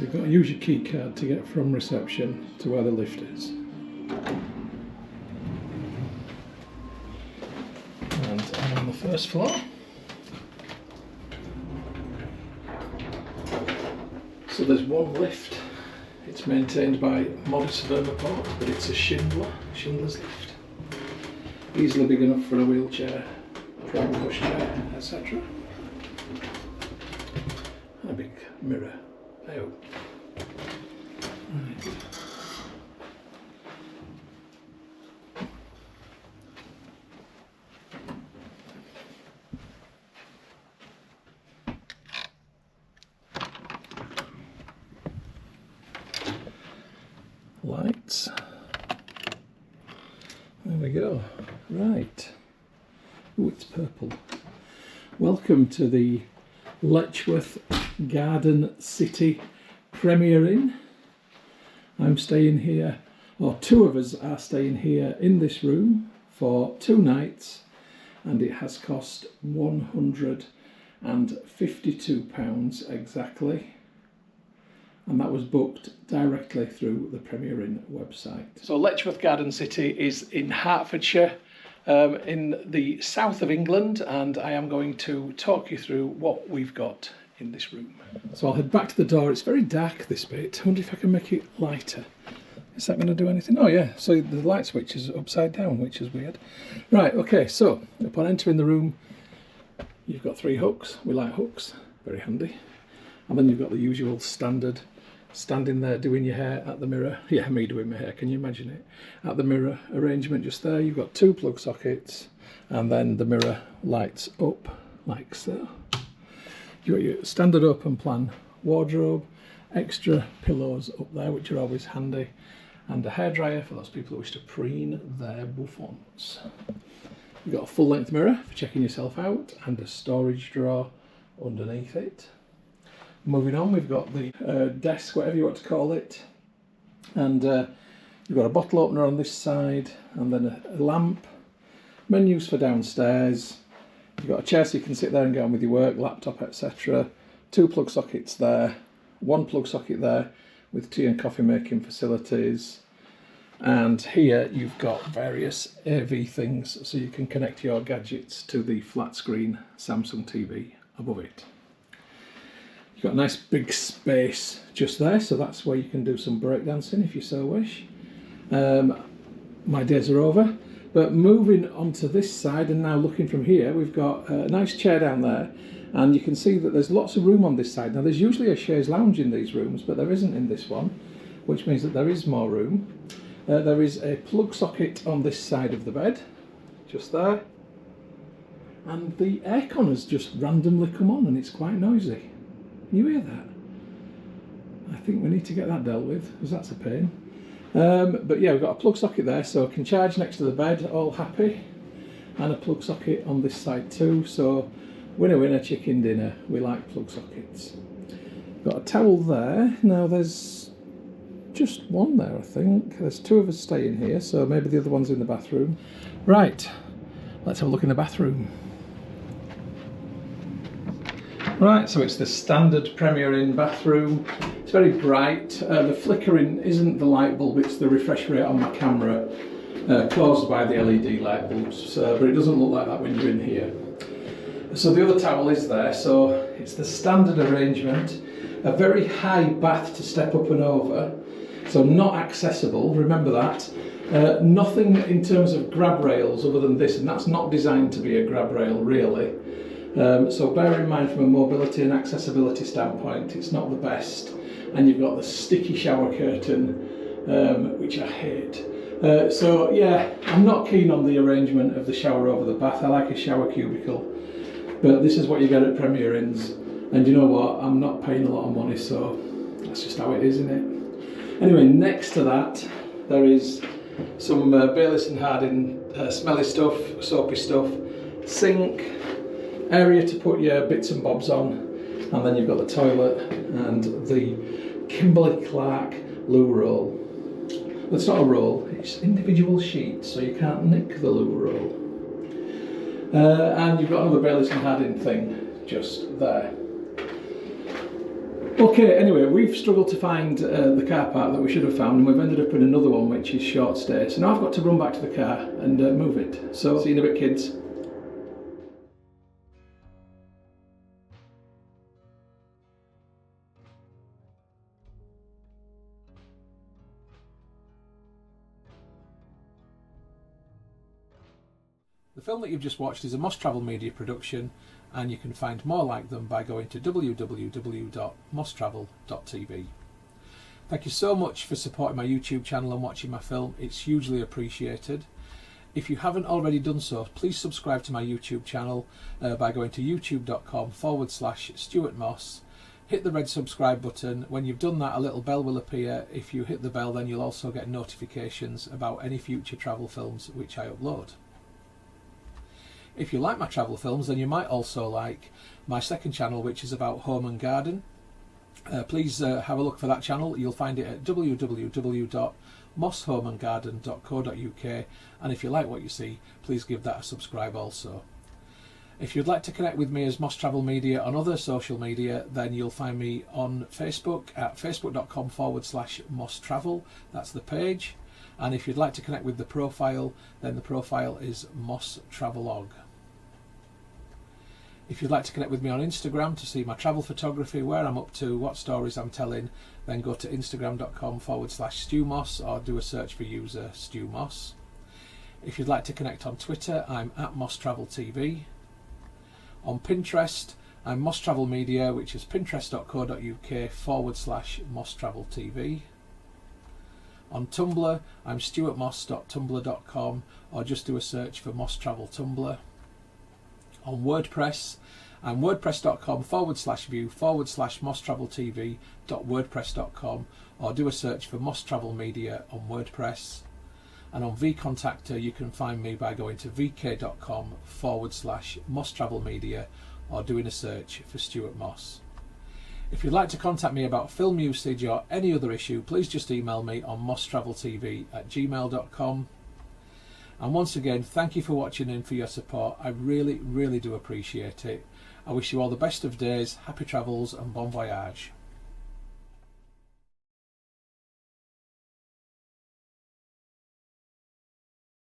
So you've got to use your key card to get from reception to where the lift is. And I'm on the first floor. So there's one lift. It's maintained by Modest Vermiport, but it's a Schindler's lift. Easily big enough for a wheelchair, a private pushchair, etc. And a big mirror. Oh. Right. Lights. There we go. Right. Oh, it's purple. Welcome to the Letchworth Garden City Premier Inn. I'm staying here, or two of us are staying here in this room for 2 nights, and it has cost £152 exactly. And that was booked directly through the Premier Inn website. So Letchworth Garden City is in Hertfordshire, in the south of England, and I am going to talk you through what we've got in this room. So I'll head back to the door. It's very dark, this bit. I wonder if I can make it lighter. Is that going to do anything? Oh yeah, so the light switch is upside down, which is weird. Right, okay, so upon entering the room, you've got 3 hooks. We like hooks, very handy. And then you've got the usual standard standing there doing your hair at the mirror. Yeah, me doing my hair, can you imagine it? At the mirror arrangement just there, you've got 2 plug sockets, and then the mirror lights up like so. You've got your standard open plan wardrobe, extra pillows up there which are always handy, and a hairdryer for those people who wish to preen their bouffants. You've got a full length mirror for checking yourself out, and a storage drawer underneath it. Moving on, we've got the desk, whatever you want to call it, and you've got a bottle opener on this side, and then a lamp, menus for downstairs. You've got a chair so you can sit there and get on with your work, laptop, etc. 2 plug sockets there, 1 plug socket there with tea and coffee making facilities, and here you've got various AV things so you can connect your gadgets to the flat screen Samsung TV above it. You've got a nice big space just there, so that's where you can do some breakdancing if you so wish. My days are over, but moving onto this side and now looking from here, we've got a nice chair down there, and you can see that there's lots of room on this side. Now there's usually a chaise lounge in these rooms, but there isn't in this one, which means that there is more room. There is a plug socket on this side of the bed, just there, and the aircon has just randomly come on and it's quite noisy. You hear that? I think we need to get that dealt with, because that's a pain. But yeah, we've got a plug socket there, so I can charge next to the bed, all happy. And a plug socket on this side too, so winner winner chicken dinner. We like plug sockets. Got a towel there. Now there's just one there, I think. There's 2 of us staying here, so maybe the other one's in the bathroom. Right, let's have a look in the bathroom. Right, so it's the standard Premier Inn bathroom. It's very bright. The flickering isn't the light bulb, it's the refresh rate on my camera caused by the LED light bulbs, but it doesn't look like that when you're in here. So the other towel is there, so it's the standard arrangement. A very high bath to step up and over, so not accessible, remember that. Nothing in terms of grab rails other than this, and that's not designed to be a grab rail really. So bear in mind from a mobility and accessibility standpoint, it's not the best. And you've got the sticky shower curtain, which I hate. So yeah, I'm not keen on the arrangement of the shower over the bath. I like a shower cubicle, but this is what you get at Premier Inns. And you know what, I'm not paying a lot of money, so that's just how it is, isn't it? Anyway, next to that, there is some Bayliss and Harding smelly stuff, soapy stuff, sink, area to put your bits and bobs on, and then you've got the toilet and the Kimberly-Clark loo roll. Well, it's not a roll, it's individual sheets, so you can't nick the loo roll. And you've got another Bayliss and Harding thing just there. Okay, anyway, we've struggled to find the car park that we should have found, and we've ended up in another one which is short stay. So now I've got to run back to the car and move it. So see you in a bit, kids. The film that you've just watched is a Moss Travel Media production, and you can find more like them by going to www.mosstravel.tv. Thank you so much for supporting my YouTube channel and watching my film. It's hugely appreciated. If you haven't already done so, please subscribe to my YouTube channel by going to youtube.com/stuartmoss. Hit the red subscribe button. When you've done that, a little bell will appear. If you hit the bell, then you'll also get notifications about any future travel films which I upload. If you like my travel films, then you might also like my second channel, which is about home and garden. Please have a look for that channel. You'll find it at www.mosshomeandgarden.co.uk, and if you like what you see, please give that a subscribe also. If you'd like to connect with me as Moss Travel Media on other social media, then you'll find me on Facebook at facebook.com/Moss Travel. That's the page. And if you'd like to connect with the profile, then the profile is Moss Travelog. If you'd like to connect with me on Instagram to see my travel photography, where I'm up to, what stories I'm telling, then go to instagram.com/StuMoss or do a search for user StuMoss. If you'd like to connect on Twitter, I'm at Moss Travel TV. On Pinterest, I'm Moss Travel Media, which is pinterest.co.uk/Moss Travel TV. On Tumblr, I'm stuartmoss.tumblr.com, or just do a search for Moss Travel Tumblr. On WordPress, I'm wordpress.com/view/Moss Travel TV.wordpress.com, or do a search for Moss Travel Media on WordPress. And on vContactor, you can find me by going to vk.com/Moss Travel Media, or doing a search for Stuart Moss. If you'd like to contact me about film usage or any other issue, please just email me on mosstraveltv@gmail.com. And once again, thank you for watching and for your support. I really, really do appreciate it. I wish you all the best of days, happy travels and bon voyage.